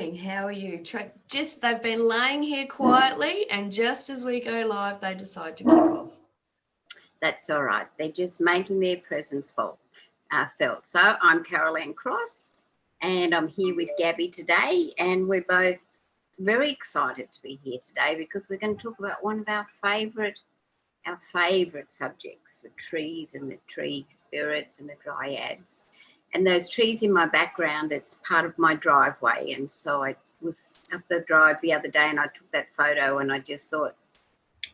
morning. How are you? They've been laying here quietly, and just as we go live, they decide to kick off. That's all right. They're just making their presence felt. So I'm Carol Ann Cross, and I'm here with Gabby today, and we're both very excited to be here today because we're going to talk about one of our favourite subjects, the trees and the tree spirits and the dryads. And those trees in my background, it's part of my driveway. And so I was up the drive the other day and I took that photo and I just thought,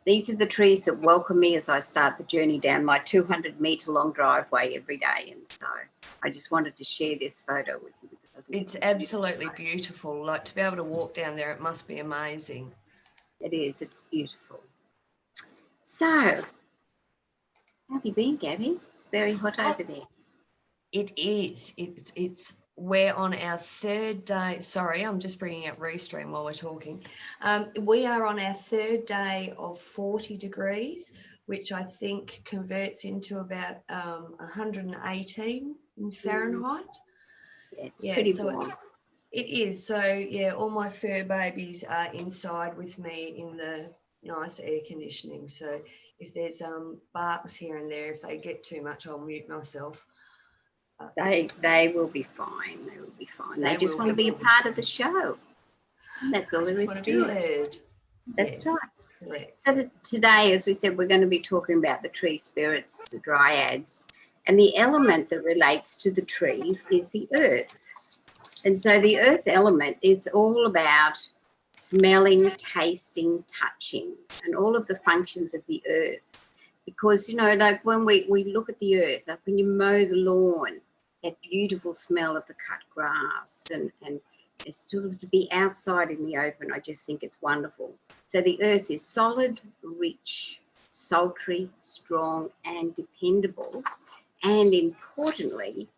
these are the trees that welcome me as I start the journey down my 200-metre long driveway every day. And so I just wanted to share this photo with you. It's absolutely beautiful. Like, to be able to walk down there, it must be amazing. It is. It's beautiful. So, how have you been, Gabby? It's very hot over there. It is. We're on our third day. Sorry, I'm just bringing up Restream while we're talking. We are on our third day of 40 degrees, which I think converts into about 118 in Fahrenheit. Yeah, it's pretty so warm. It is. So, yeah, all my fur babies are inside with me in the nice air conditioning. So if there's barks here and there, if they get too much, I'll mute myself. They will be fine. They will be fine. They just want to be a part of the show. And that's all there is to it. That's right. Correct. So today, as we said, we're going to be talking about the tree spirits, the dryads, and the element that relates to the trees is the earth. And so the earth element is all about smelling, tasting, touching, and all of the functions of the earth. Because, like when we look at the earth, like when you mow the lawn, that beautiful smell of the cut grass and sort of to be outside in the open, I just think it's wonderful. So the earth is solid, rich, sultry, strong, and dependable. And importantly,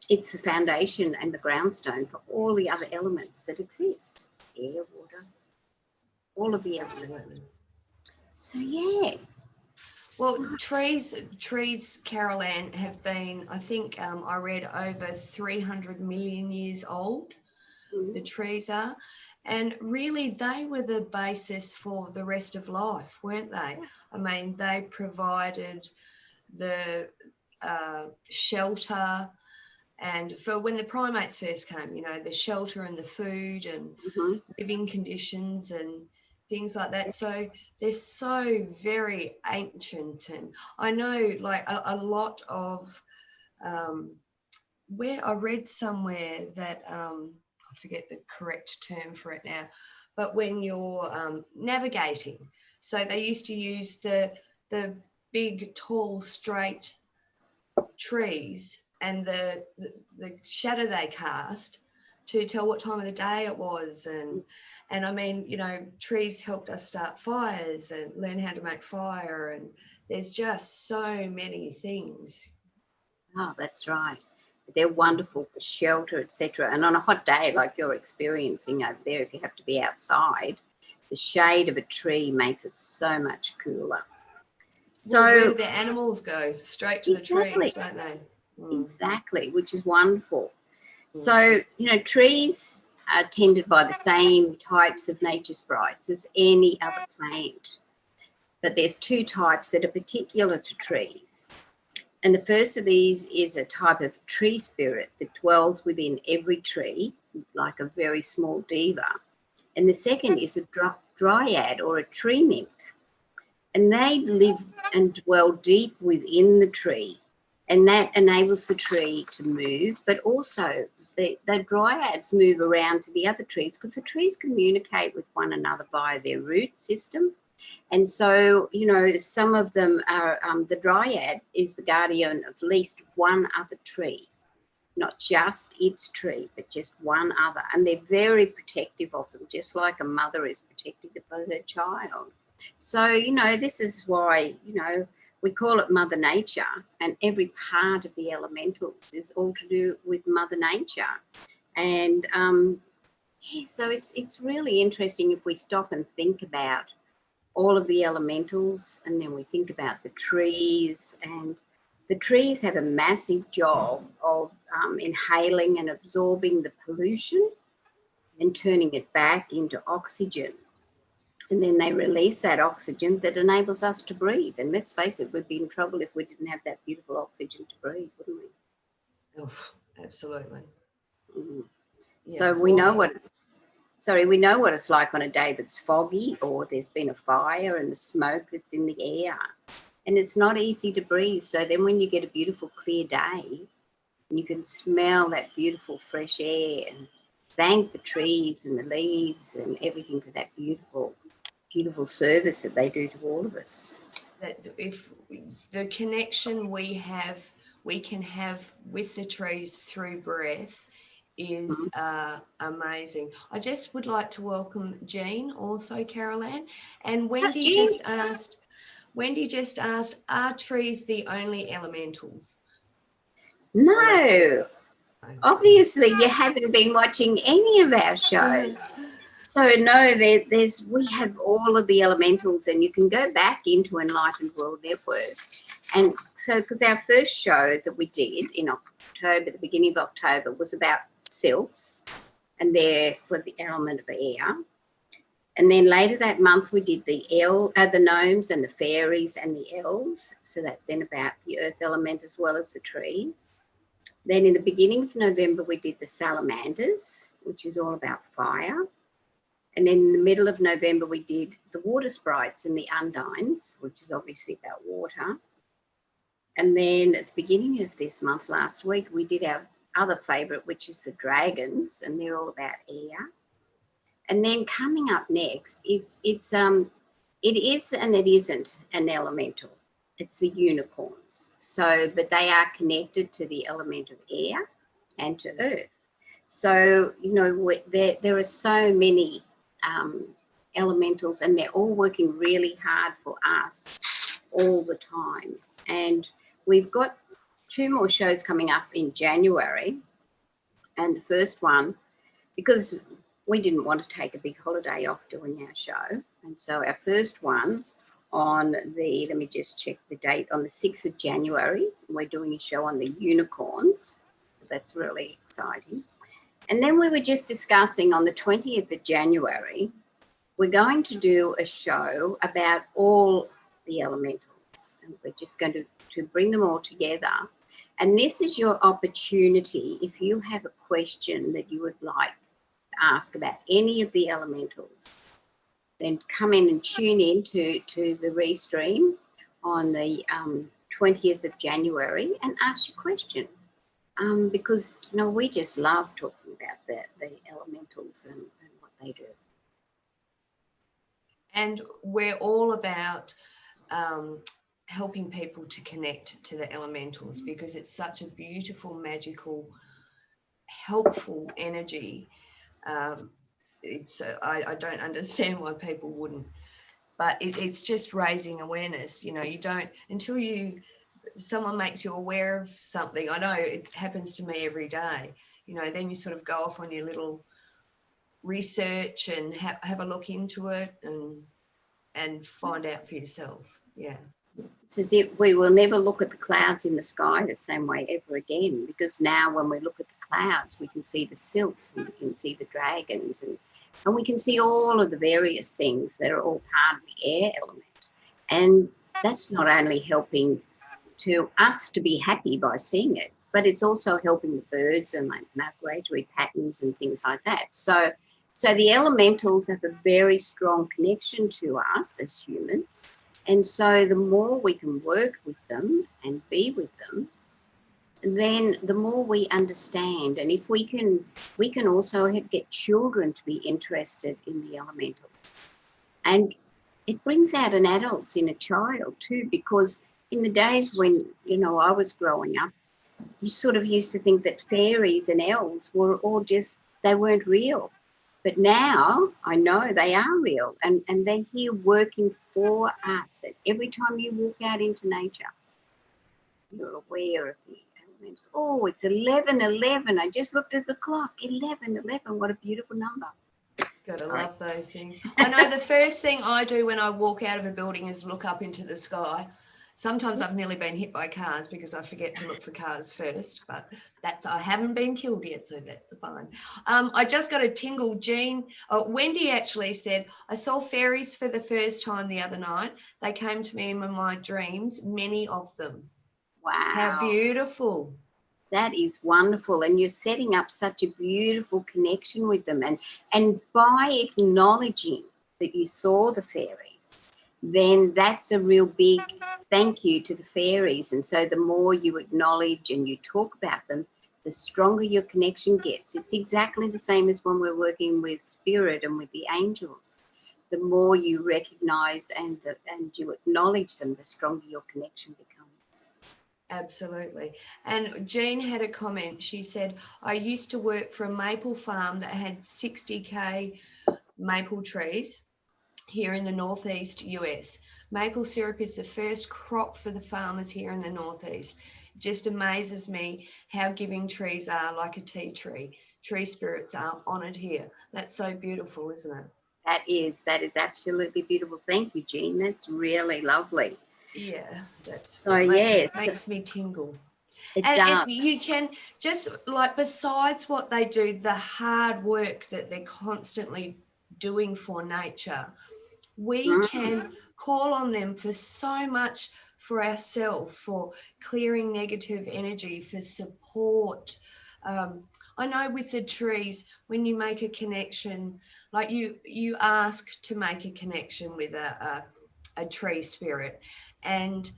it's the foundation and the groundstone for all the other elements that exist. Air, water, all of the elements. Absolutely. So, yeah. Well, trees, Carol Ann, have been, I think I read, over 300 million years old, the trees are. And really, they were the basis for the rest of life, weren't they? I mean, they provided the shelter, and for when the primates first came, the shelter and the food and living conditions and things like that. So they're so very ancient. And I know, like, a lot of where I read somewhere that I forget the correct term for it now, but when you're navigating, so they used to use the big, tall, straight trees and the shadow they cast to tell what time of the day it was. And I mean, trees helped us start fires and learn how to make fire, and there's just so many things. Oh, that's right. They're wonderful for shelter, etc. And on a hot day like you're experiencing over there, if you have to be outside, the shade of a tree makes it so much cooler. So where do the animals go? Straight to the trees, don't they? Exactly, which is wonderful. So, trees are tended by the same types of nature sprites as any other plant. But there's two types that are particular to trees. And the first of these is a type of tree spirit that dwells within every tree, like a very small diva. And the second is a dryad or a tree nymph. And they live and dwell deep within the tree. And that enables the tree to move, but also the dryads move around to the other trees because the trees communicate with one another via their root system. And so, some of them are, the dryad is the guardian of at least one other tree, not just its tree, but just one other. And they're very protective of them, just like a mother is protective of her child. So, this is why, we call it Mother Nature, and every part of the elementals is all to do with Mother Nature. And, so it's really interesting if we stop and think about all of the elementals, and then we think about the trees. And the trees have a massive job of inhaling and absorbing the pollution and turning it back into oxygen. And then they release that oxygen that enables us to breathe. And let's face it, we'd be in trouble if we didn't have that beautiful oxygen to breathe, wouldn't we? Oh, absolutely. Mm. Yeah. So we know what it's like on a day that's foggy or there's been a fire and the smoke that's in the air. And it's not easy to breathe. So then when you get a beautiful clear day, and you can smell that beautiful fresh air and thank the trees and the leaves and everything for that beautiful, beautiful service that they do to all of us. That if the connection we can have with the trees through breath is amazing. I just would like to welcome Jean also, Carol-Ann. And Wendy just asked, are trees the only elementals? No, obviously you haven't been watching any of our shows. So no, we have all of the elementals, and you can go back into Enlightened World Network. And so, because our first show that we did in October, the beginning of October, was about sylphs, and they're for the element of air. And then later that month we did the gnomes and the fairies and the elves. So that's then about the earth element as well as the trees. Then in the beginning of November we did the salamanders, which is all about fire. And then in the middle of November we did the water sprites and the undines, which is obviously about water. And then at the beginning of this month, last week, we did our other favourite, which is the dragons, and they're all about air. And then coming up next, it is and it isn't an elemental. It's the unicorns. So, but they are connected to the element of air and to earth. So, you know, there are so many elementals, and they're all working really hard for us all the time. And we've got 2 more shows coming up in January. And the first one, because we didn't want to take a big holiday off doing our show. And so our first one on the, let me just check the date, on the 6th of January, we're doing a show on the unicorns. That's really exciting. And then we were just discussing on the 20th of January, we're going to do a show about all the elementals. And we're just going to bring them all together. And this is your opportunity, if you have a question that you would like to ask about any of the elementals, then come in and tune in to the restream on the 20th of January and ask your question. Because, you know, we just love talking about the elementals and what they do. And we're all about helping people to connect to the elementals, because it's such a beautiful, magical, helpful energy. I don't understand why people wouldn't, but it's just raising awareness. You know, you don't, until someone makes you aware of something. I know it happens to me every day. You know, then you sort of go off on your little research and have a look into it and find out for yourself. Yeah. It's as if we will never look at the clouds in the sky the same way ever again, because now when we look at the clouds, we can see the sylphs and we can see the dragons and we can see all of the various things that are all part of the air element. And that's not only helping to us to be happy by seeing it, but it's also helping the birds and like migratory patterns and things like that. So the elementals have a very strong connection to us as humans. And so the more we can work with them and be with them, then the more we understand. And if we can also get children to be interested in the elementals. And it brings out an adult's inner child too, because in the days when, you know, I was growing up, you sort of used to think that fairies and elves were all just, they weren't real. But now I know they are real, and they're here working for us. And every time you walk out into nature, you're aware of the elements. Oh, it's 11:11. I just looked at the clock. 11:11. What a beautiful number. Gotta love those things. I know the first thing I do when I walk out of a building is look up into the sky Sometimes I've nearly been hit by cars because I forget to look for cars first, but I haven't been killed yet, so that's fine. I just got a tingle. Wendy actually said, I saw fairies for the first time the other night. They came to me in my dreams, many of them. Wow. How beautiful. That is wonderful. And you're setting up such a beautiful connection with them. And by acknowledging that you saw the fairies, then that's a real big thank you to the fairies. And so the more you acknowledge and you talk about them, the stronger your connection gets. It's exactly the same as when we're working with spirit and with the angels. The more you recognize and you acknowledge them, the stronger your connection becomes. Absolutely. And Jean had a comment. She said, I used to work for a maple farm that had 60k maple trees here in the Northeast US. Maple syrup is the first crop for the farmers here in the Northeast. It just amazes me how giving trees are, like a tea tree. Tree spirits are honoured here. That's so beautiful, isn't it? That is absolutely beautiful. Thank you, Jean. That's really lovely. Yeah, that's so. Yes, makes me tingle. It and does. You can just, like, besides what they do, the hard work that they're constantly doing for nature, we can call on them for so much, for ourselves, for clearing negative energy, for support. I know with the trees, when you make a connection, like you ask to make a connection with a tree spirit, and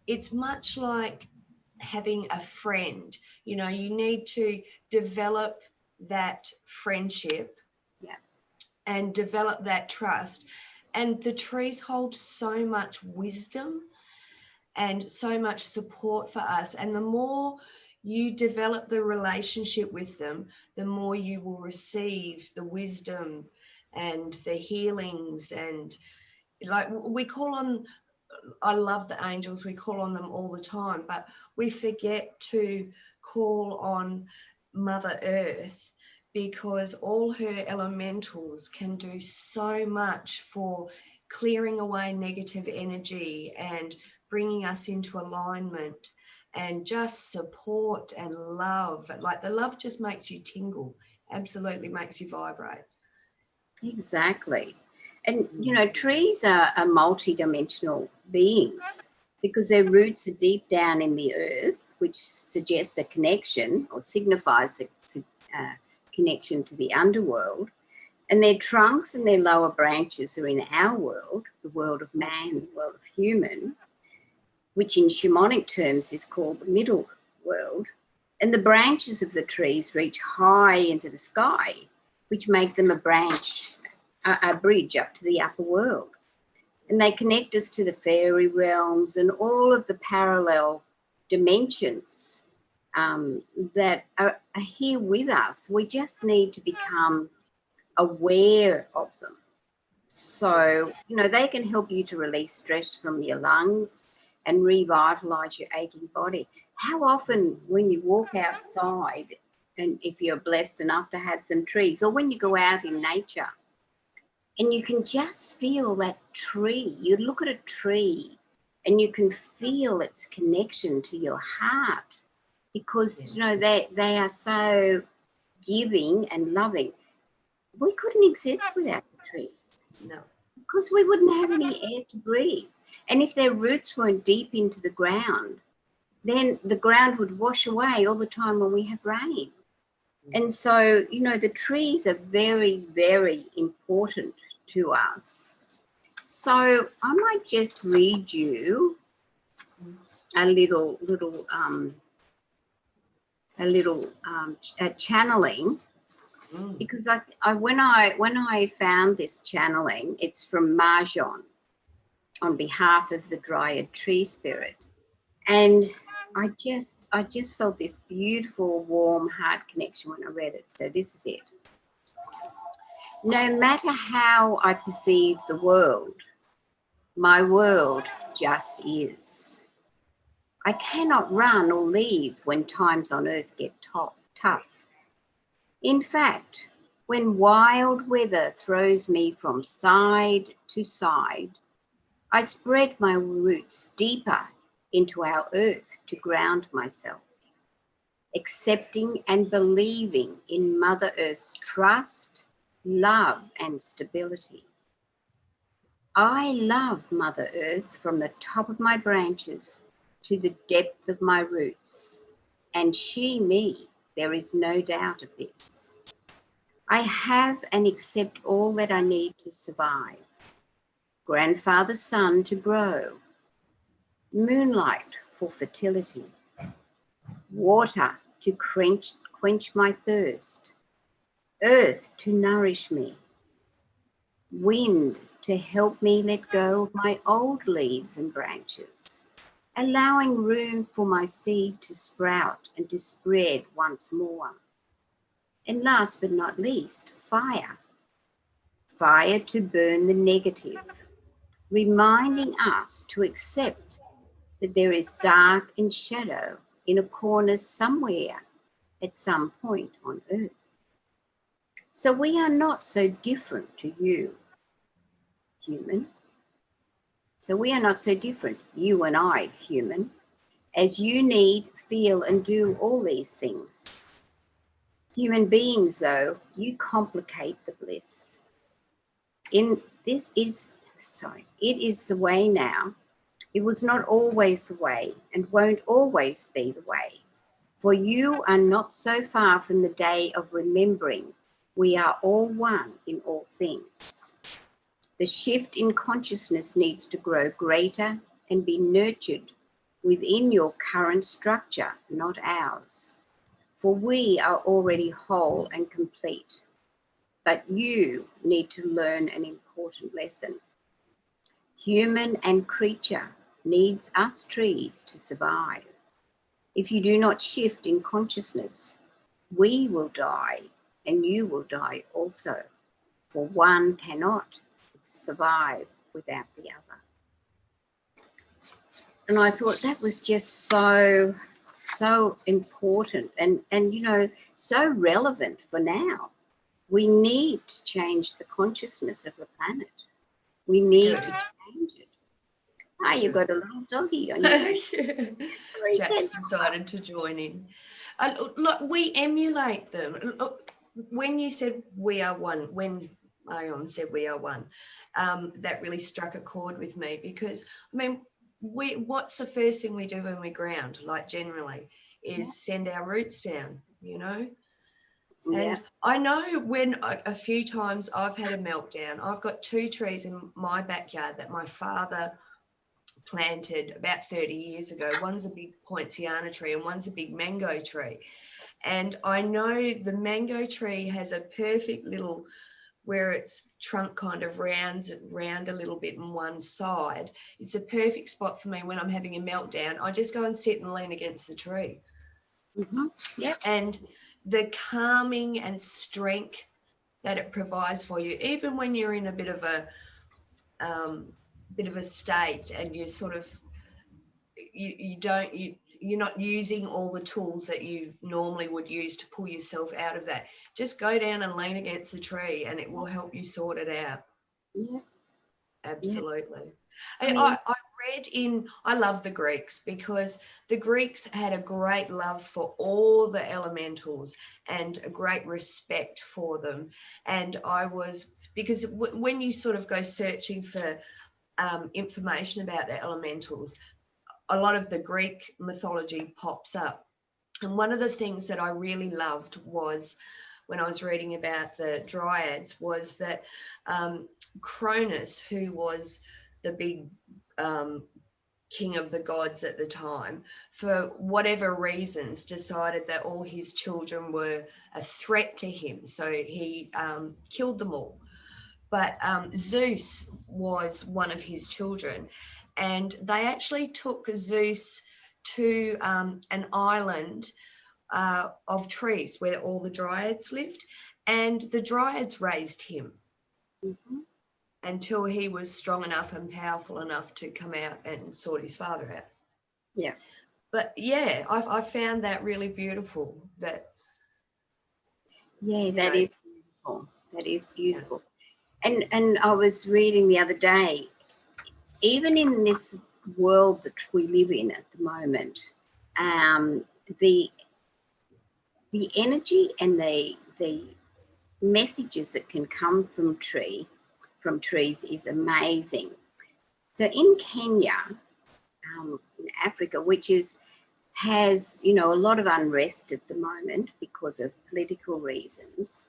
it's much like having a friend. You know, you need to develop that friendship, Yeah, and develop that trust. And the trees hold so much wisdom and so much support for us. And the more you develop the relationship with them, the more you will receive the wisdom and the healings. And like we call on, I love the angels, we call on them all the time, but we forget to call on Mother Earth, because all her elementals can do so much for clearing away negative energy and bringing us into alignment, and just support and love. Like, the love just makes you tingle, absolutely makes you vibrate. Exactly. And, you know, trees are multi-dimensional beings because their roots are deep down in the earth, which suggests a connection or signifies a connection to the underworld. And their trunks and their lower branches are in our world, the world of man, the world of human, which in shamanic terms is called the middle world. And the branches of the trees reach high into the sky, which make them a bridge up to the upper world. And they connect us to the fairy realms and all of the parallel dimensions that are here with us. We just need to become aware of them. So, you know, they can help you to release stress from your lungs and revitalize your aching body. How often when you walk outside, and if you're blessed enough to have some trees, or when you go out in nature, and you can just feel that tree. You look at a tree and you can feel its connection to your heart, because, you know, they are so giving and loving. We couldn't exist without the trees. No. Because we wouldn't have any air to breathe. And if their roots weren't deep into the ground, then the ground would wash away all the time when we have rain. And so, you know, the trees are very, very important to us. So I might just read you a little channeling, because when I found this channeling, it's from Mahjong on behalf of the Dryad Tree Spirit, and I just felt this beautiful, warm heart connection when I read it. So this is it. No matter how I perceive the world, my world just is. I cannot run or leave when times on earth get tough. In fact, when wild weather throws me from side to side, I spread my roots deeper into our earth to ground myself, accepting and believing in Mother Earth's trust, love, and stability. I love Mother Earth from the top of my branches to the depth of my roots, and she me, there is no doubt of this. I have and accept all that I need to survive. Grandfather's son to grow, moonlight for fertility, water to quench my thirst, earth to nourish me, wind to help me let go of my old leaves and branches, allowing room for my seed to sprout and to spread once more. And last but not least, fire. Fire to burn the negative, reminding us to accept that there is dark and shadow in a corner somewhere at some point on earth. So we are not so different to you, human. So we are not so different, you and I, human, as you need, feel, and do all these things. Human beings, though, you complicate the bliss. It is the way now. It was not always the way and won't always be the way. For you are not so far from the day of remembering we are all one in all things. The shift in consciousness needs to grow greater and be nurtured within your current structure, not ours. For we are already whole and complete. But you need to learn an important lesson. Human and creature needs us trees to survive. If you do not shift in consciousness, we will die and you will die also. For one cannot survive without the other. And I thought that was just so important and you know, so relevant for now. We need to change the consciousness of the planet. We need to change it. Ah, you got a little doggy on you. Sorry, Jack's decided to join in. Look, we emulate them. Look, when you said we are one, when Ion said we are one, that really struck a chord with me because, I mean, what's the first thing we do when we ground, like generally, is send our roots down, you know? And I know when a few times I've had a meltdown. I've got 2 trees in my backyard that my father planted about 30 years ago. One's a big poinciana tree and one's a big mango tree. And I know the mango tree has a perfect little, where its trunk kind of rounds round a little bit on one side. It's a perfect spot for me when I'm having a meltdown. I just go and sit and lean against the tree. And the calming and strength that it provides for you, even when you're in a bit of a state and you're sort of you're not using all the tools that you normally would use to pull yourself out of that. Just go down and lean against the tree and it will help you sort it out. Absolutely. I love the Greeks because the Greeks had a great love for all the elementals and a great respect for them. And because when you sort of go searching for information about the elementals, a lot of the Greek mythology pops up. And one of the things that I really loved was when I was reading about the Dryads was that Cronus, who was the big king of the gods at the time, for whatever reasons decided that all his children were a threat to him. So he killed them all. But Zeus was one of his children. And they actually took Zeus to an island of trees where all the Dryads lived. And the Dryads raised him until he was strong enough and powerful enough to come out and sort his father out. But I found that really beautiful. That is beautiful. That is beautiful. And I was reading the other day, even in this world that we live in at the moment, the energy and the messages that can come from trees is amazing. So in Kenya, in Africa, which has a lot of unrest at the moment because of political reasons,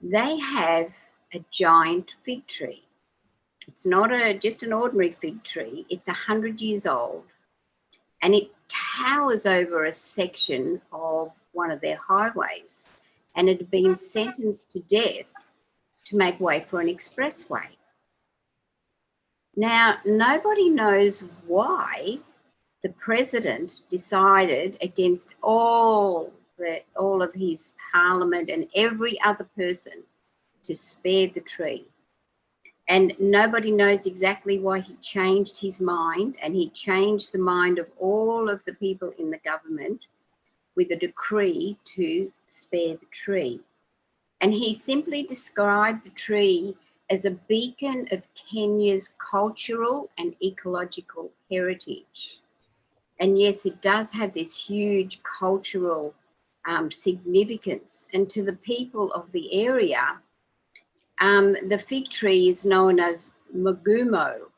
they have a giant fig tree. It's not just an ordinary fig tree. It's 100 years old, and it towers over a section of one of their highways, and it had been sentenced to death to make way for an expressway. Now, nobody knows why the president decided, against all of his parliament and every other person, to spare the tree. And nobody knows exactly why he changed his mind, and he changed the mind of all of the people in the government with a decree to spare the tree. And he simply described the tree as a beacon of Kenya's cultural and ecological heritage. And yes, it does have this huge cultural significance. And to the people of the area, the fig tree is known as Magumo,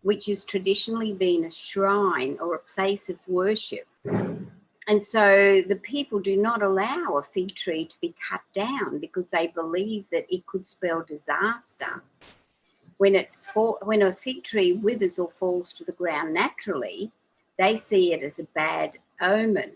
which has traditionally been a shrine or a place of worship. And so the people do not allow a fig tree to be cut down because they believe that it could spell disaster. When a fig tree withers or falls to the ground naturally, they see it as a bad omen.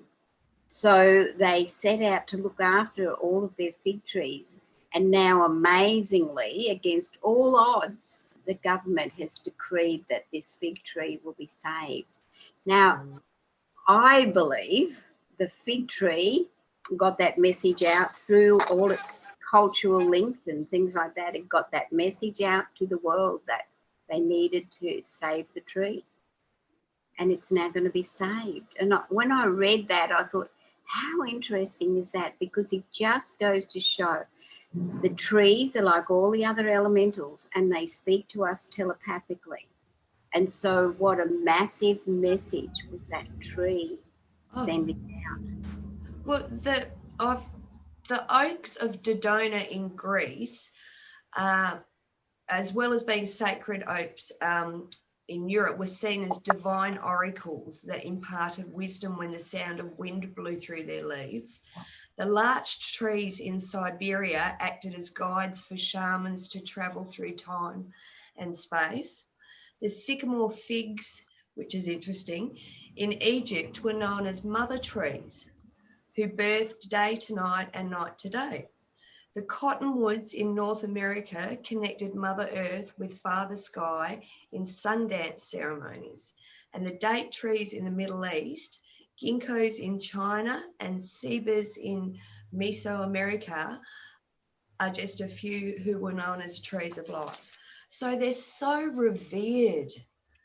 So they set out to look after all of their fig trees. And now, amazingly, against all odds, the government has decreed that this fig tree will be saved. Now, I believe the fig tree got that message out through all its cultural links and things like that. It got that message out to the world that they needed to save the tree. And it's now going to be saved. And when I read that, I thought, how interesting is that? Because it just goes to show the trees are like all the other elementals, and they speak to us telepathically. And so what a massive message was that tree sending out. Well, the oaks of Dodona in Greece, as well as being sacred oaks in Europe, were seen as divine oracles that imparted wisdom when the sound of wind blew through their leaves. The larch trees in Siberia acted as guides for shamans to travel through time and space. The sycamore figs, which is interesting, in Egypt were known as mother trees, who birthed day to night and night to day. The cottonwoods in North America connected Mother Earth with Father Sky in sundance ceremonies. And the date trees in the Middle East, ginkgos in China and cebas in Mesoamerica are just a few who were known as trees of life. So they're so revered.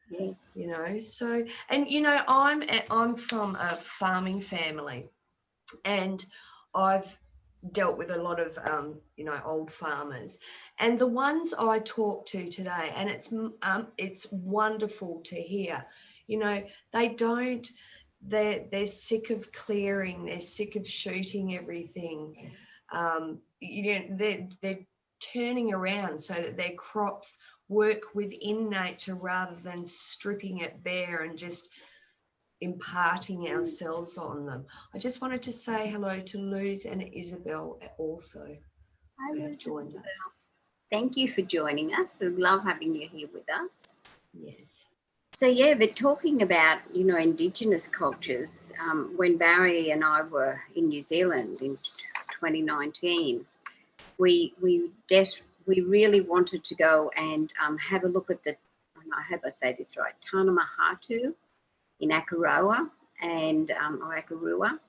Yes. So, and I'm from a farming family, and I've dealt with a lot of old farmers, and the ones I talk to today, and it's wonderful to hear. They're sick of clearing, they're sick of shooting everything. They're turning around so that their crops work within nature rather than stripping it bare and just imparting ourselves on them. I just wanted to say hello to Luz and Isabel also. Hi, Luz, joined us. Thank you for joining us. I love having you here with us. Yes. So yeah, but talking about Indigenous cultures, when Barry and I were in New Zealand in 2019, we really wanted to go and have a look at I hope I say this right, Tana Mahatu in Akaroa and or Akarua,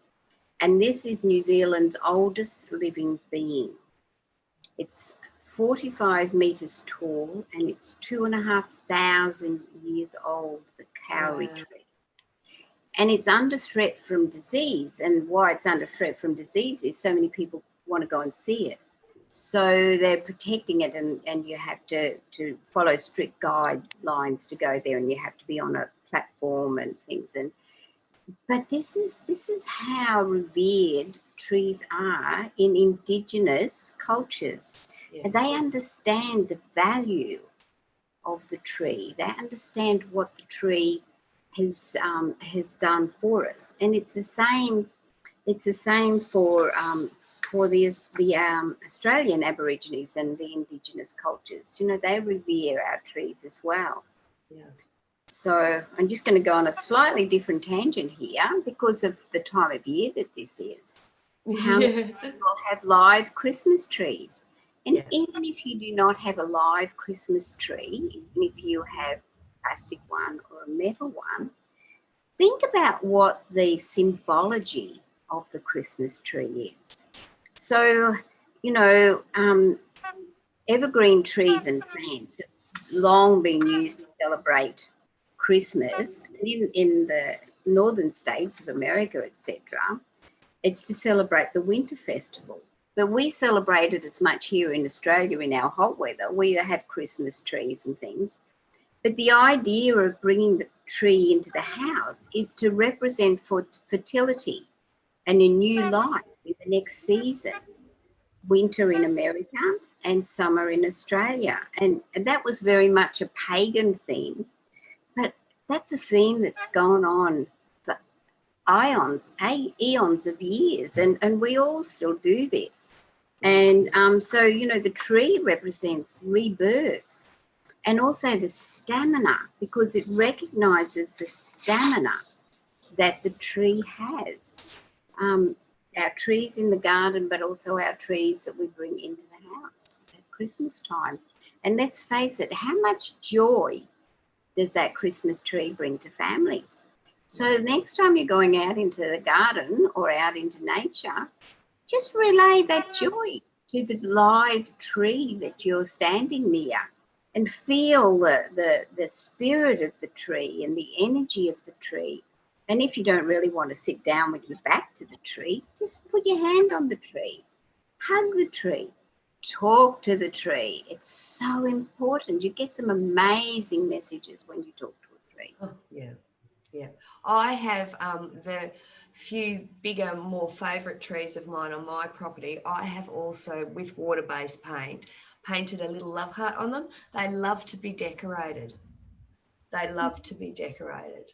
and this is New Zealand's oldest living being. It's 45 metres tall and it's 2,500 years old, the kauri tree. And it's under threat from disease. And why it's under threat from disease is so many people want to go and see it. So they're protecting it, and you have to follow strict guidelines to go there, and you have to be on a platform and things. But this is how revered trees are in Indigenous cultures. Yeah. And they understand the value of the tree. They understand what the tree has done for us, and it's the same. It's the same for the Australian Aborigines and the Indigenous cultures. You know, they revere our trees as well. Yeah. So I'm just going to go on a slightly different tangent here because of the time of year that this is. How many people have live Christmas trees? And Yeah. even if you do not have a live Christmas tree, even if you have a plastic one or a metal one, think about what the symbology of the Christmas tree is. So, you know, evergreen trees and plants have long been used to celebrate Christmas. In the northern states of America, etc., it's to celebrate the winter festival. But we celebrate it as much here in Australia in our hot weather. We have Christmas trees and things. But the idea of bringing the tree into the house is to represent fertility and a new life in the next season. Winter in America and summer in Australia. And that was very much a pagan theme, but that's a theme that's gone on for eons of years, and we all still do this. And so, you know, the tree represents rebirth and also the stamina, because it recognises the stamina that the tree has. Our trees in the garden, but also our trees that we bring into the house at Christmas time. And let's face it, how much joy does that Christmas tree bring to families? So next time you're going out into the garden or out into nature, just relay that joy to the live tree that you're standing near and feel the spirit of the tree and the energy of the tree. And if you don't really want to sit down with your back to the tree, just put your hand on the tree, hug the tree, talk to the tree. It's so important. You get some amazing messages when you talk to a tree. Oh, yeah. Yeah. I have the few bigger, more favourite trees of mine on my property. I have also, with water-based paint, painted a little love heart on them. They love to be decorated. They love to be decorated.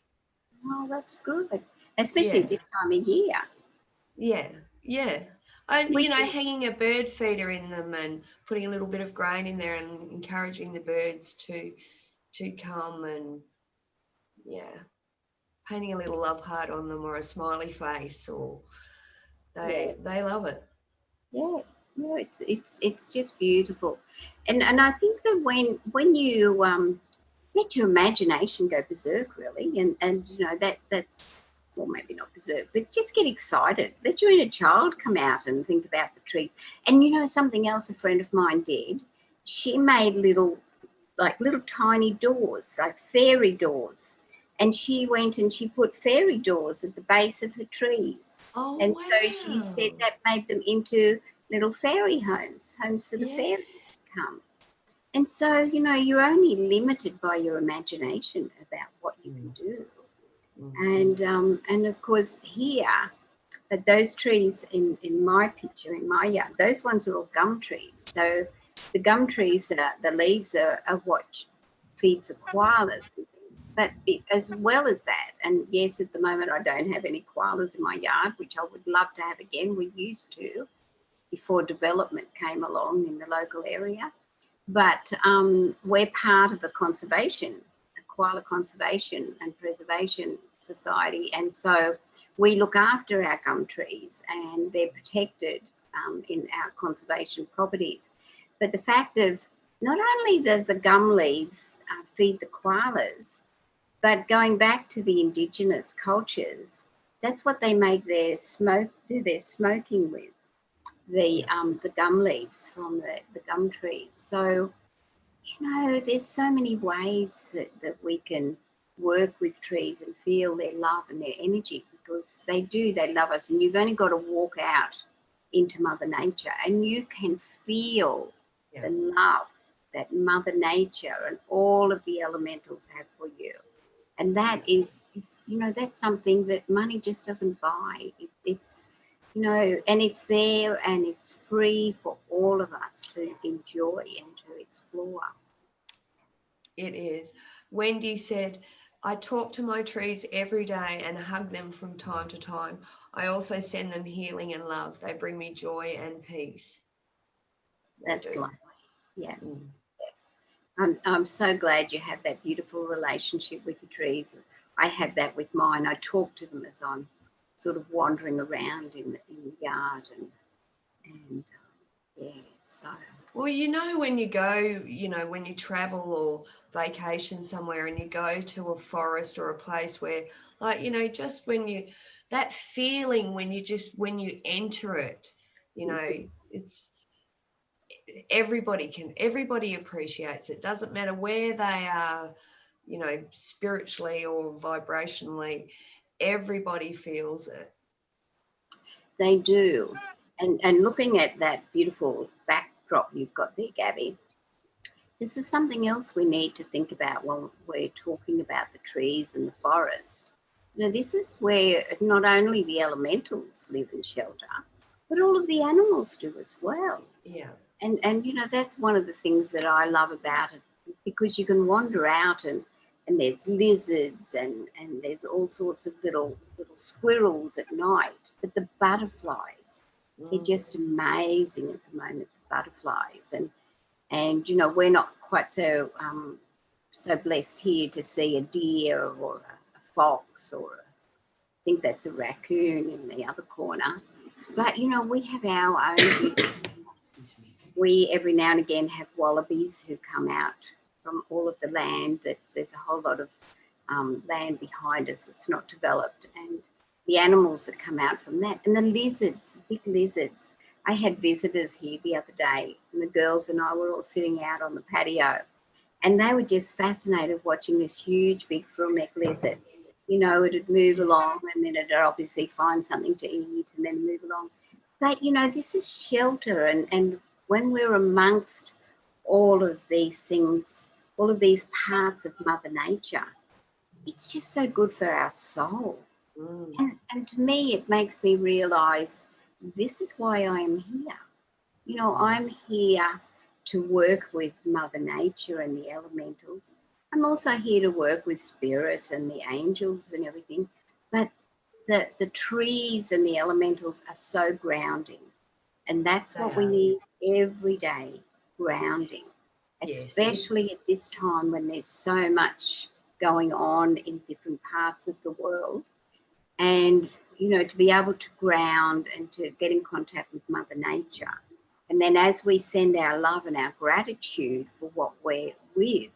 Oh, that's good. Especially Yeah. this time of year. Yeah. Yeah. And, you know, hanging a bird feeder in them and putting a little bit of grain in there and encouraging the birds to come and, yeah, painting a little love heart on them or a smiley face, or they love it. Yeah, it's just beautiful, and I think that when you let your imagination go berserk, really, and you know that's, well, maybe not berserk, but just get excited. Let your inner child come out and think about the tree. And you know something else a friend of mine did? She made little tiny doors, like fairy doors. And she went and she put fairy doors at the base of her trees. Oh, And wow. so she said that made them into little fairy homes for the fairies to come. And so, you know, you're only limited by your imagination about what you can do. And of course here, but those trees in my picture, in my yard, those ones are all gum trees. So the gum trees, the leaves are what feeds the koalas. But as well as that, and yes, at the moment I don't have any koalas in my yard, which I would love to have again. We used to before development came along in the local area. But we're part of a koala conservation and preservation society. And so we look after our gum trees and they're protected in our conservation properties. But the fact of not only does the gum leaves feed the koalas, but going back to the Indigenous cultures, that's what they make their smoking with, the gum leaves from the gum trees. So, you know, there's so many ways that we can work with trees and feel their love and their energy, because they love us. And you've only got to walk out into Mother Nature and you can feel the love that Mother Nature and all of the elementals have for you. And that is, you know, that's something that money just doesn't buy. It's, you know, and it's there and it's free for all of us to enjoy and to explore. It is. Wendy said, I talk to my trees every day and hug them from time to time. I also send them healing and love. They bring me joy and peace. That's lovely. Yeah. Mm. I'm so glad you have that beautiful relationship with the trees. I have that with mine. I talk to them as I'm sort of wandering around in the yard and yeah, so. Well, you know, when you go, you know, when you travel or vacation somewhere and you go to a forest or a place where, like, you know, just when you, that feeling when you enter it, you know, it's, everybody appreciates it. Doesn't matter where they are, you know, spiritually or vibrationally, everybody feels it. They do. And looking at that beautiful backdrop you've got there, Gabby, this is something else we need to think about when we're talking about the trees and the forest. You know, this is where not only the elementals live in shelter, but all of the animals do as well. Yeah. And you know, that's one of the things that I love about it, because you can wander out and there's lizards and there's all sorts of little squirrels at night, but the butterflies, they're just amazing at the moment, the butterflies. And you know, we're not quite so so blessed here to see a deer or a fox, or I think that's a raccoon in the other corner. But you know, we have our own. We every now and again have wallabies who come out from all of the land. There's a whole lot of land behind us that's not developed, and the animals that come out from that, and the lizards, the big lizards. I had visitors here the other day, and the girls and I were all sitting out on the patio, and they were just fascinated watching this huge, big frill-neck lizard. You know, it'd move along, and then it'd obviously find something to eat, and then move along. But you know, this is shelter, and when we're amongst all of these things, all of these parts of Mother Nature, it's just so good for our soul. And to me, it makes me realise this is why I am here. You know, I'm here to work with Mother Nature and the elementals. I'm also here to work with spirit and the angels and everything. But the trees and the elementals are so grounding. And that's what we need every day, grounding, especially at this time when there's so much going on in different parts of the world. And, you know, to be able to ground and to get in contact with Mother Nature. And then as we send our love and our gratitude for what we're with,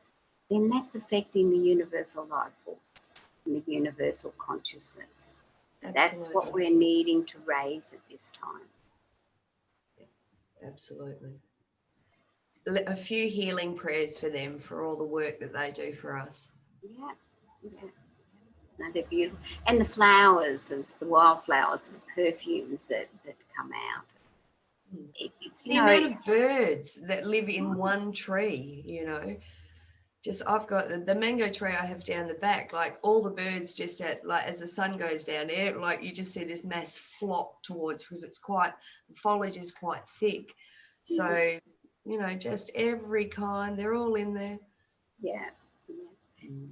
then that's affecting the universal life force and the universal consciousness. Absolutely. That's what we're needing to raise at this time. Absolutely. A few healing prayers for them, for all the work that they do for us. Yeah. No, they're beautiful. And the flowers, and the wildflowers, and the perfumes that come out. The amount of birds that live in one tree, you know. Just, I've got the mango tree I have down the back, like all the birds just as the sun goes down there, like you just see this mass flock towards, because it's quite, the foliage is quite thick. So, you know, just every kind, they're all in there. Yeah.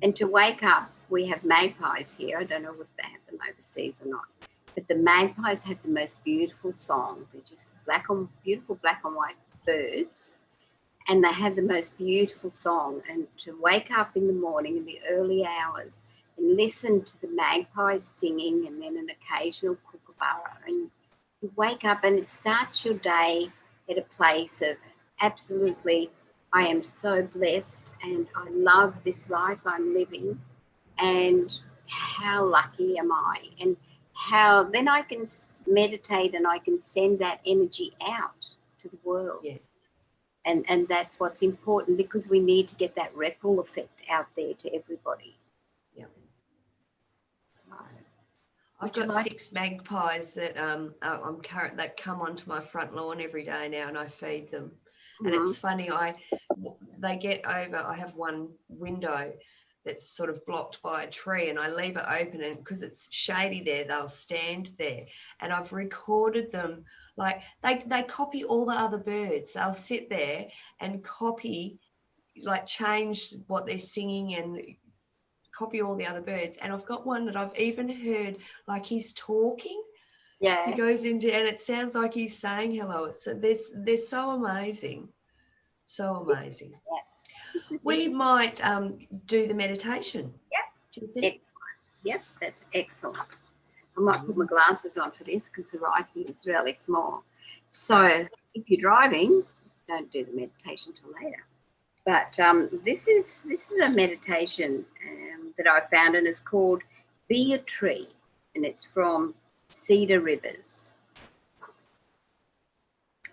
And to wake up, we have magpies here. I don't know if they have them overseas or not, but the magpies have the most beautiful song. They're just beautiful black and white birds. And they have the most beautiful song. And to wake up in the morning in the early hours and listen to the magpies singing, and then an occasional kookaburra, and you wake up and it starts your day at a place of absolutely, I am so blessed and I love this life I'm living, and how lucky am I, and how then I can meditate and I can send that energy out to the world. Yes. And that's what's important, because we need to get that ripple effect out there to everybody. Yeah. I've got 6 magpies that that come onto my front lawn every day now, and I feed them. And it's funny, they get over. I have one window that's sort of blocked by a tree, and I leave it open, and because it's shady there, they'll stand there. And I've recorded them, like they copy all the other birds. They'll sit there and copy, like change what they're singing and copy all the other birds. And I've got one that I've even heard, like he's talking. Yeah. He goes into, and it sounds like he's saying hello. So they're so amazing. So amazing. Yeah. This is We it. might do the meditation. Yep. Do you think? Excellent. Yep, that's excellent. I might put my glasses on for this because the writing is really small. So if you're driving, don't do the meditation till later. But this is a meditation that I found, and it's called Be a Tree, and it's from Cedar Rivers.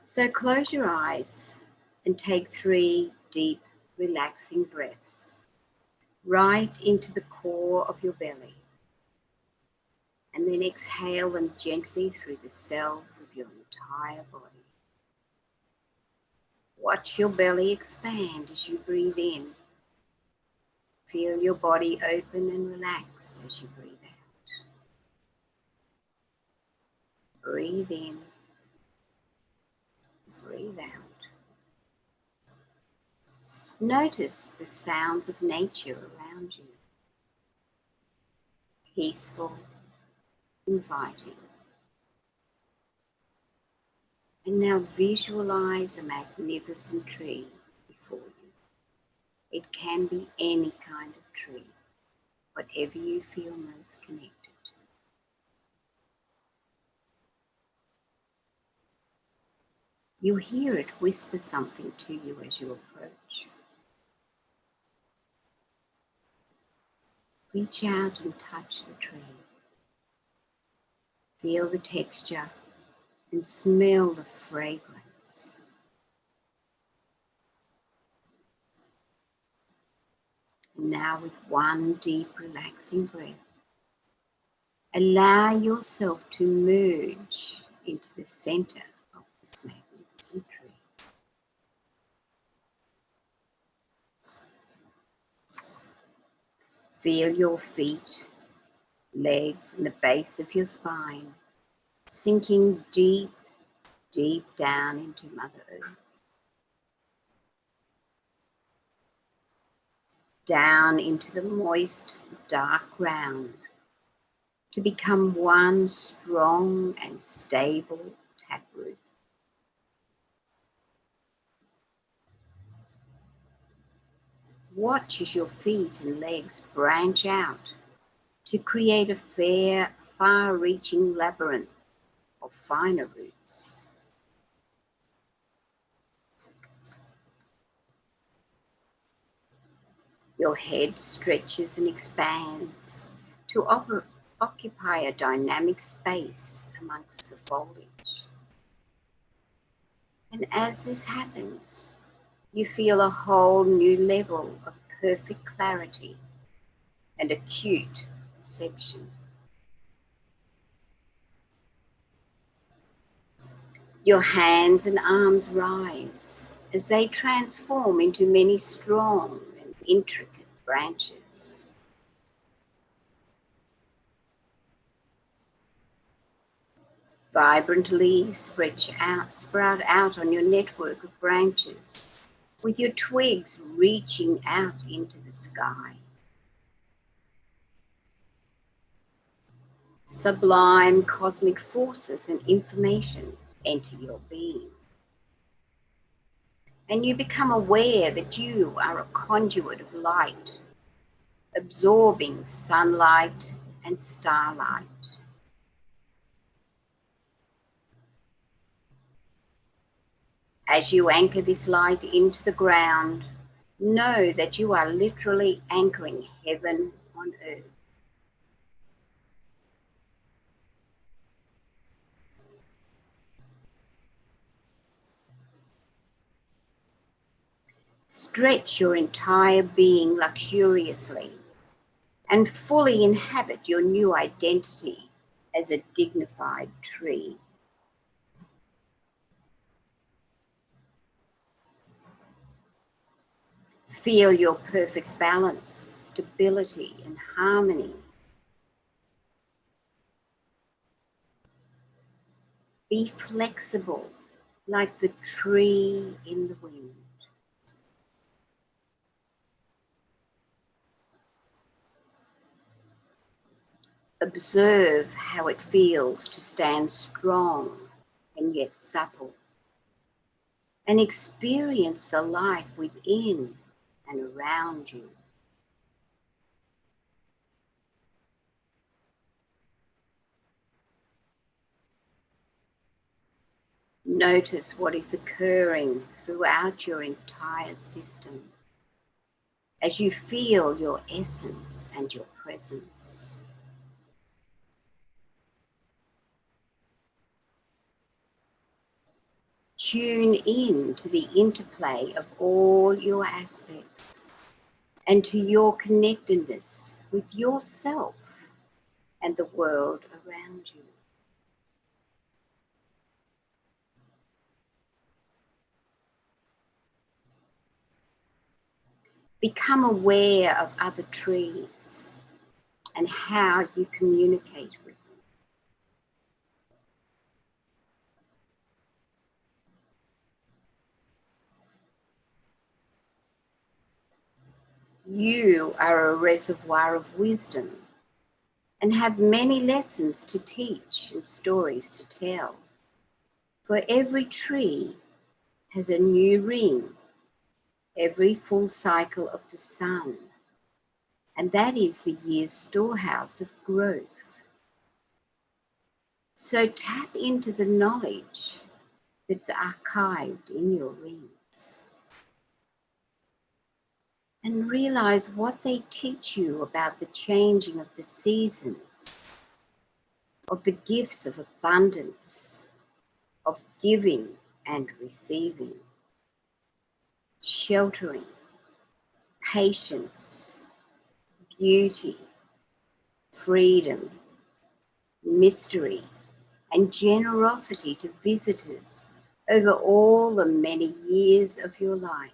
So close your eyes and take 3 deep, relaxing breaths right into the core of your belly. And then exhale them gently through the cells of your entire body. Watch your belly expand as you breathe in. Feel your body open and relax as you breathe out. Breathe in, breathe out. Notice the sounds of nature around you. Peaceful, inviting. And now visualize a magnificent tree before you. It can be any kind of tree, whatever you feel most connected to. You hear it whisper something to you as you approach. Reach out and touch the tree. Feel the texture and smell the fragrance. And now with one deep, relaxing breath, allow yourself to merge into the center of this magnificent tree. Feel your feet, legs, and the base of your spine sinking deep, deep down into Mother Earth. Down into the moist, dark ground to become one strong and stable taproot. Watch as your feet and legs branch out to create a far-reaching labyrinth of finer roots. Your head stretches and expands to occupy a dynamic space amongst the foliage. And as this happens, you feel a whole new level of perfect clarity and acute perception. Your hands and arms rise as they transform into many strong and intricate branches. Vibrant leaves sprout out on your network of branches, with your twigs reaching out into the sky. Sublime cosmic forces and information enter your being. And you become aware that you are a conduit of light, absorbing sunlight and starlight. As you anchor this light into the ground, know that you are literally anchoring heaven on earth. Stretch your entire being luxuriously and fully inhabit your new identity as a dignified tree. Feel your perfect balance, stability, and harmony. Be flexible like the tree in the wind. Observe how it feels to stand strong and yet supple, and experience the life within and around you. Notice what is occurring throughout your entire system as you feel your essence and your presence. Tune in to the interplay of all your aspects and to your connectedness with yourself and the world around you. Become aware of other trees and how you communicate with them. You are a reservoir of wisdom and have many lessons to teach and stories to tell. For every tree has a new ring, every full cycle of the sun, and that is the year's storehouse of growth. So tap into the knowledge that's archived in your rings and realize what they teach you about the changing of the seasons, of the gifts of abundance, of giving and receiving, sheltering, patience, beauty, freedom, mystery, and generosity to visitors over all the many years of your life.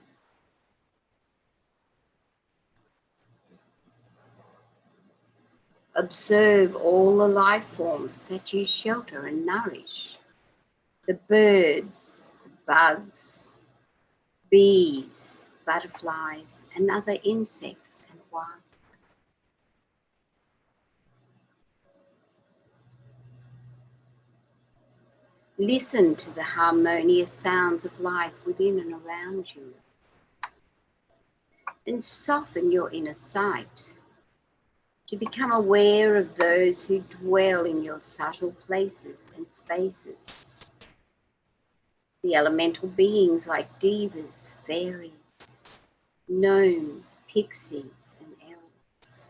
Observe all the life forms that you shelter and nourish. The birds, the bugs, bees, butterflies, and other insects and wildlife. Listen to the harmonious sounds of life within and around you. Then soften your inner sight to become aware of those who dwell in your subtle places and spaces. The elemental beings like divas, fairies, gnomes, pixies, and elves.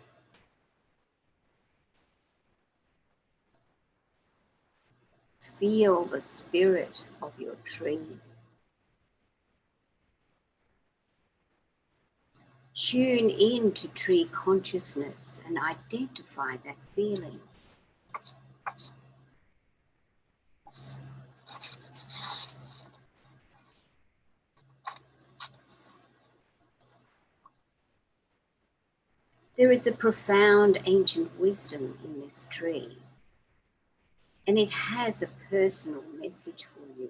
Feel the spirit of your tree. Tune in to tree consciousness and identify that feeling. There is a profound ancient wisdom in this tree, and it has a personal message for you.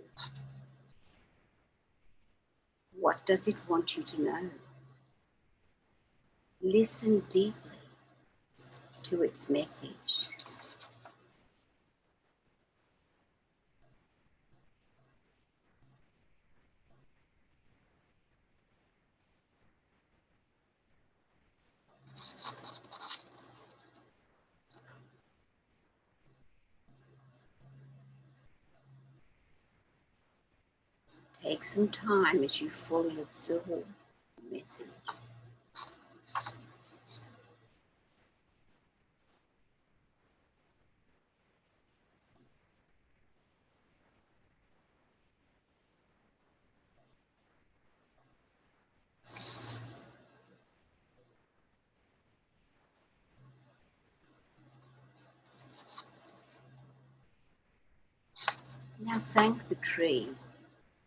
What does it want you to know? Listen deeply to its message. Take some time as you fully absorb the message. Now thank the tree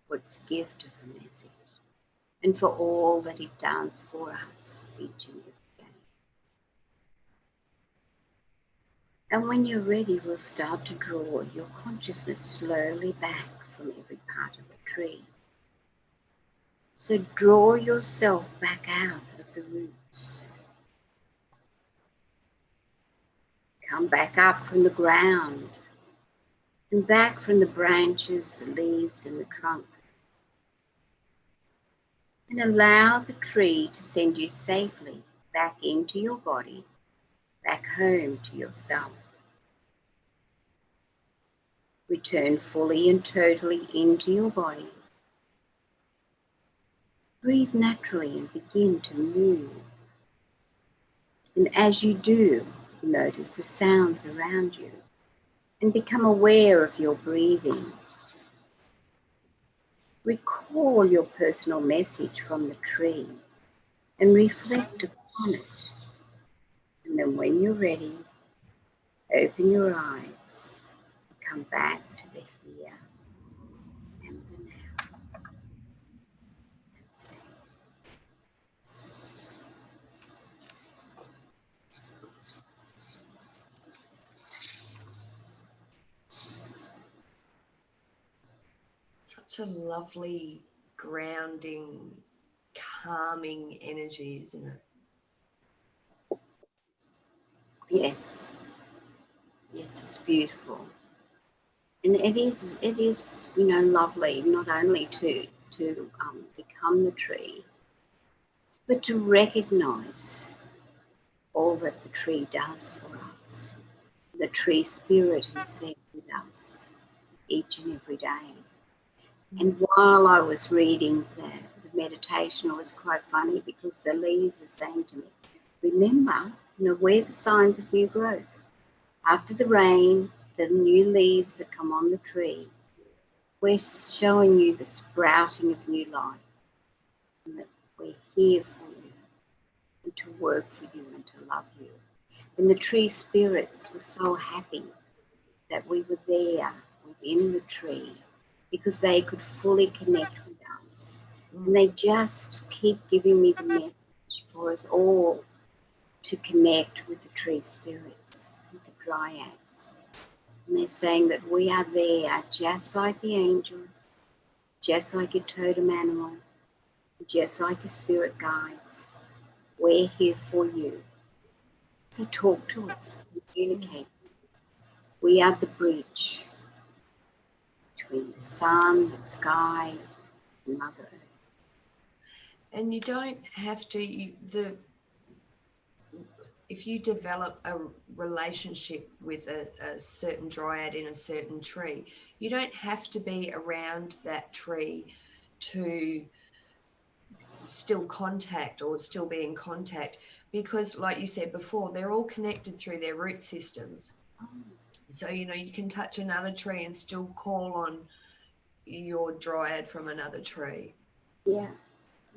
for its gift of the message. and for all that it does for us each and every day. And when you're ready, we'll start to draw your consciousness slowly back from every part of the tree. So draw yourself back out of the roots. Come back up from the ground and back from the branches, the leaves and the trunk. And allow the tree to send you safely back into your body, back home to yourself. Return fully and totally into your body. Breathe naturally and begin to move. And as you do, notice the sounds around you and become aware of your breathing. Recall your personal message from the tree and reflect upon it. And then when you're ready, open your eyes and come back to the here and the now. And stay. Such a lovely, grounding, calming energy, isn't it? Yes. Yes, it's beautiful. And it is, you know, lovely not only to become the tree, but to recognize all that the tree does for us. The tree spirit who's there with us each and every day. And while I was reading the meditation, it was quite funny because the leaves are saying to me, remember, you know, we're the signs of new growth. After the rain, the new leaves that come on the tree, we're showing you the sprouting of new life. And that we're here for you and to work for you and to love you. And the tree spirits were so happy that we were there within the tree because they could fully connect with us. And they just keep giving me the message for us all to connect with the tree spirits, with the dryads. And they're saying that we are there just like the angels, just like your totem animal, just like your spirit guides. We're here for you. So talk to us, communicate with us. We are the bridge between the sun, the sky, and Mother Earth. And you don't have to, if you develop a relationship with a certain dryad in a certain tree, you don't have to be around that tree to still contact or still be in contact, because like you said before, they're all connected through their root systems. So, you know, you can touch another tree and still call on your dryad from another tree. Yeah,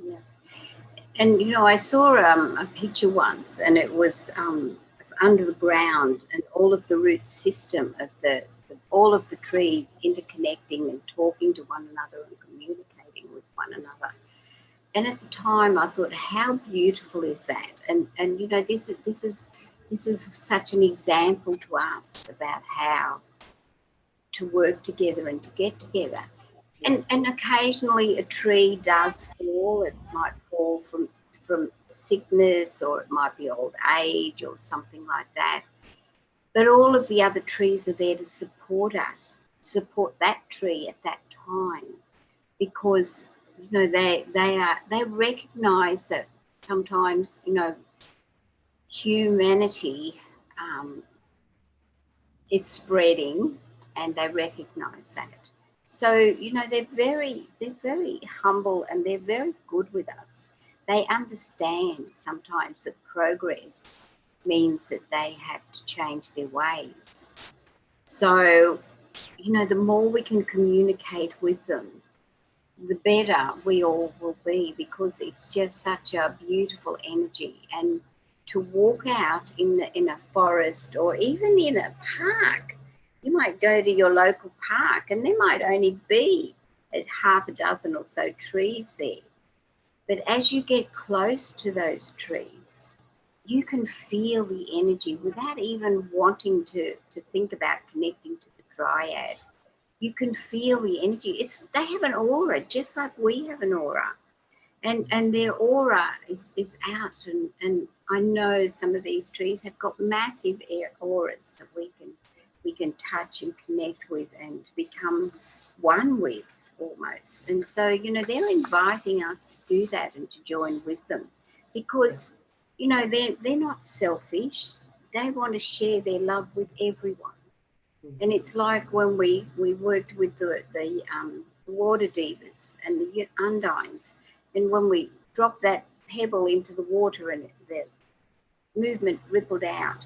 yeah. And, you know, I saw a picture once, and it was under the ground, and all of the root system of all of the trees interconnecting and talking to one another and communicating with one another. And at the time, I thought, how beautiful is that? And you know, this is such an example to us about how to work together and to get together. And occasionally a tree does fall. It might fall from sickness, or it might be old age or something like that. But all of the other trees are there to support us, support that tree at that time, because, you know, they recognise that sometimes, you know, humanity is spreading, and they recognise that. So, you know, they're very humble, and they're very good with us. They understand sometimes that progress means that they have to change their ways. So, you know, the more we can communicate with them, the better we all will be, because it's just such a beautiful energy. And to walk out in a forest, or even in a park, you might go to your local park and there might only be half a dozen or so trees there. But as you get close to those trees, you can feel the energy without even wanting to think about connecting to the dryad. You can feel the energy. They have an aura, just like we have an aura. And their aura is out. And I know some of these trees have got massive auras that we can touch and connect with and become one with almost. And so, you know, they're inviting us to do that and to join with them because, you know, they're not selfish. They want to share their love with everyone. And it's like when we worked with the water divas and the undines, and when we dropped that pebble into the water and the movement rippled out,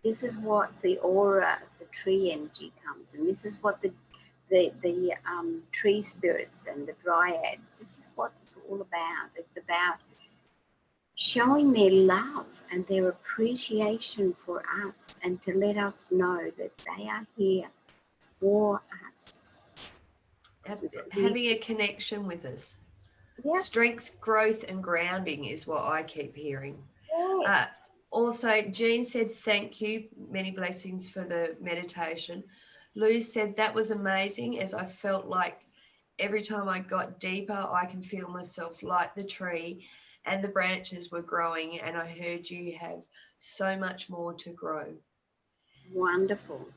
this is what the aura of the tree energy comes, and this is what the tree spirits and the dryads, this is what it's all about. It's about showing their love and their appreciation for us, and to let us know that they are here for us. Having a connection with us. Yeah. Strength, growth and grounding is what I keep hearing. Yeah. Also, Jean said, thank you. Many blessings for the meditation. Lou said, that was amazing, as I felt like every time I got deeper, I can feel myself like the tree and the branches were growing, and I heard you have so much more to grow. Wonderful.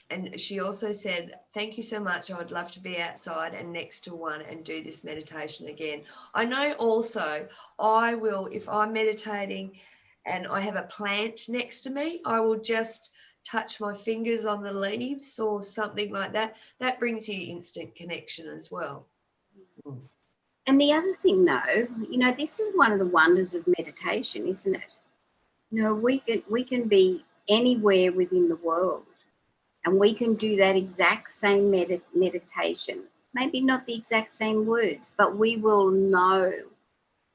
And she also said, thank you so much. I would love to be outside and next to one and do this meditation again. I know also I will, if I'm meditating and I have a plant next to me, I will just touch my fingers on the leaves or something like that. That brings you instant connection as well. And the other thing, though, you know, this is one of the wonders of meditation, isn't it? You know, we can be anywhere within the world, and we can do that exact same meditation. Maybe not the exact same words, but we will know,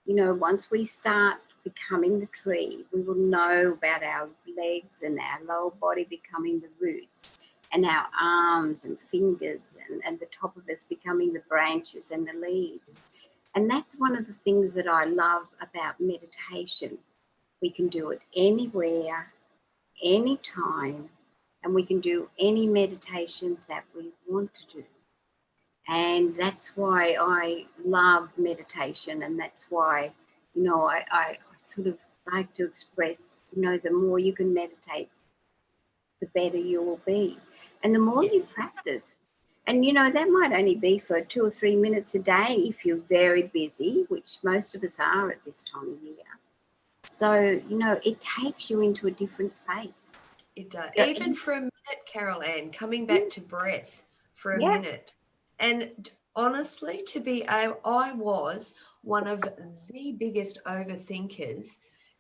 you know, once we start becoming the tree, we will know about our legs and our lower body becoming the roots, and our arms and fingers and the top of us becoming the branches and the leaves. And that's one of the things that I love about meditation. We can do it anywhere, anytime, and we can do any meditation that we want to do. And that's why I love meditation, and that's why, you know, I sort of like to express, you know, the more you can meditate, the better you will be. And the more you practice, and, you know, that might only be for 2 or 3 minutes a day if you're very busy, which most of us are at this time of year. So, you know, it takes you into a different space. It does. So, even for a minute, Carol Ann, coming back to breath for a minute. And honestly, I was one of the biggest overthinkers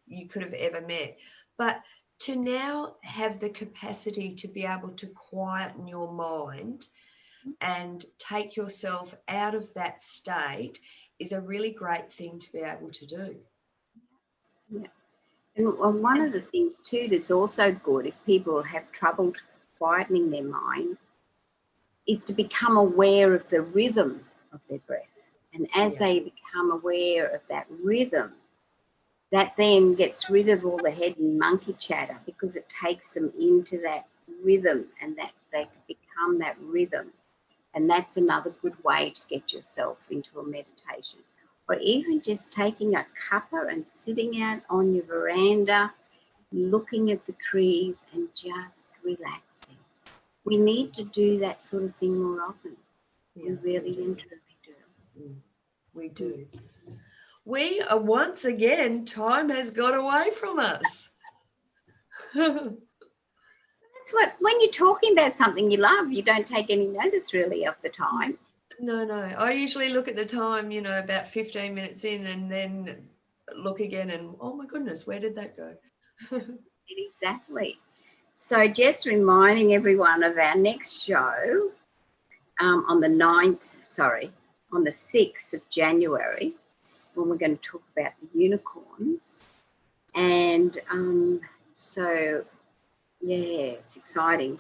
you could have ever met. But to now have the capacity to be able to quieten your mind and take yourself out of that state is a really great thing to be able to do. Yeah. And one of the things too that's also good if people have trouble quietening their mind is to become aware of the rhythm of their breath. And as they become aware of that rhythm, that then gets rid of all the head and monkey chatter, because it takes them into that rhythm, and that they become that rhythm. And that's another good way to get yourself into a meditation. Or even just taking a cuppa and sitting out on your veranda, looking at the trees and just relaxing. We need to do that sort of thing more often. We really and truly do. We do. We are, once again, time has got away from us. That's what, when you're talking about something you love, you don't take any notice really of the time. No. I usually look at the time, you know, about 15 minutes in, and then look again and, oh my goodness, where did that go? Exactly. So just reminding everyone of our next show on the 6th of January, when we're going to talk about the unicorns. And so, yeah, it's exciting.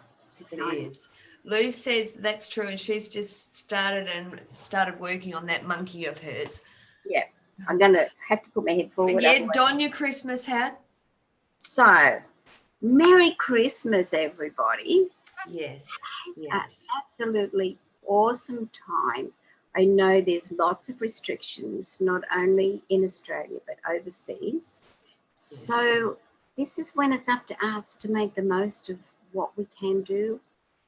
It is. Lou says that's true, and she's just started working on that monkey of hers. Yeah. I'm going to have to put my head forward. Yeah, don your Christmas hat. So, Merry Christmas, everybody. Yes, yes. Absolutely awesome time. I know there's lots of restrictions, not only in Australia, but overseas. Yes. So this is when it's up to us to make the most of what we can do.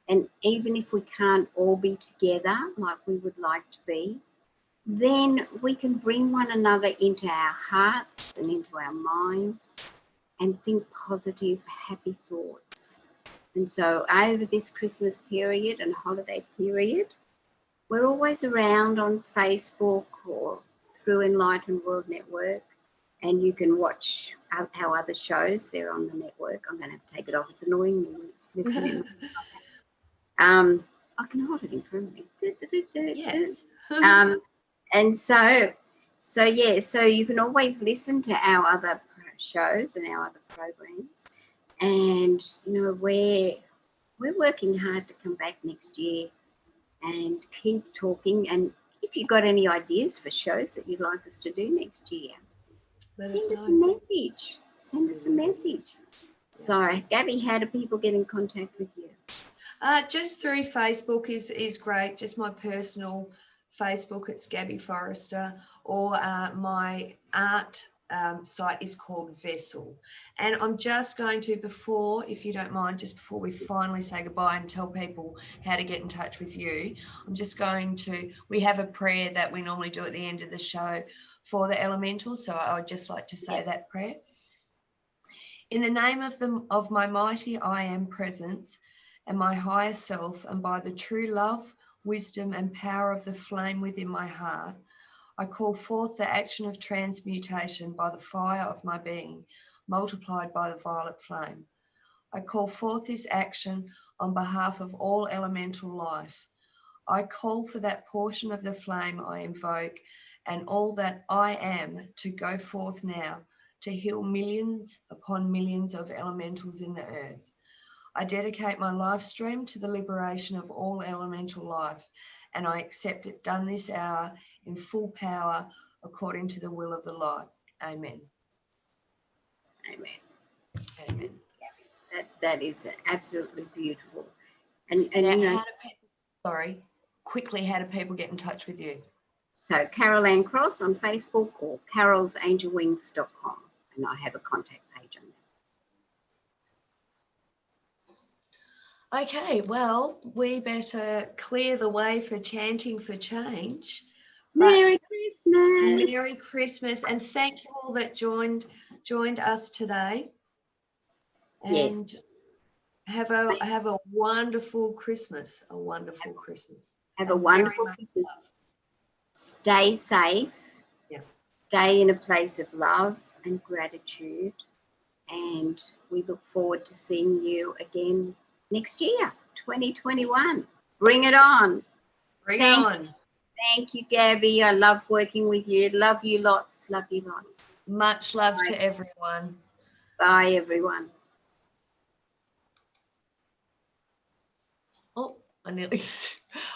And even if we can't all be together like we would like to be, then we can bring one another into our hearts and into our minds and think positive, happy thoughts. And so over this Christmas period and holiday period, we're always around on Facebook or through Enlightened World Network, and you can watch our other shows. They're on the network. I'm going to have to take it off. It's annoying me when it's flipping in. I can hold it in front of me. Yes. And so you can always listen to our other shows and our other programs. And, you know, we're working hard to come back next year and keep talking. And if you've got any ideas for shows that you'd like us to do next year, send us a message. Send us a message. So, Gabby, how do people get in contact with you? Just through Facebook is great. Just my personal Facebook, it's Gabby Forrester, or my art site is called Vessel. And I'm just going to, before, if you don't mind, just before we finally say goodbye and tell people how to get in touch with you, I'm just going to, we have a prayer that we normally do at the end of the show for the elementals. So I would just like to say that prayer. In the name of my mighty I Am presence and my higher self, and by the true love, wisdom, and power of the flame within my heart, I call forth the action of transmutation by the fire of my being, multiplied by the violet flame. I call forth this action on behalf of all elemental life. I call for that portion of the flame I invoke and all that I am to go forth now to heal millions upon millions of elementals in the earth. I dedicate my life stream to the liberation of all elemental life, and I accept it done this hour in full power according to the will of the light. Amen. Amen. Amen. That is absolutely beautiful. And now, you know, quickly, how do people get in touch with you? So Carol Ann Cross on Facebook or carolsangelwings.com, and I have a contact page on that. Okay, well, we better clear the way for chanting for change. Merry Christmas! Merry Christmas, and thank you all that joined us today. And have a wonderful Christmas. A wonderful Christmas. Have a wonderful Christmas. Stay safe. Yeah. Stay in a place of love and gratitude. And we look forward to seeing you again next year, 2021. Bring it on. Bring it on. Thank you, Gabby. I love working with you. Love you lots. Love you lots. Much love to everyone. Bye, everyone. Oh, I nearly...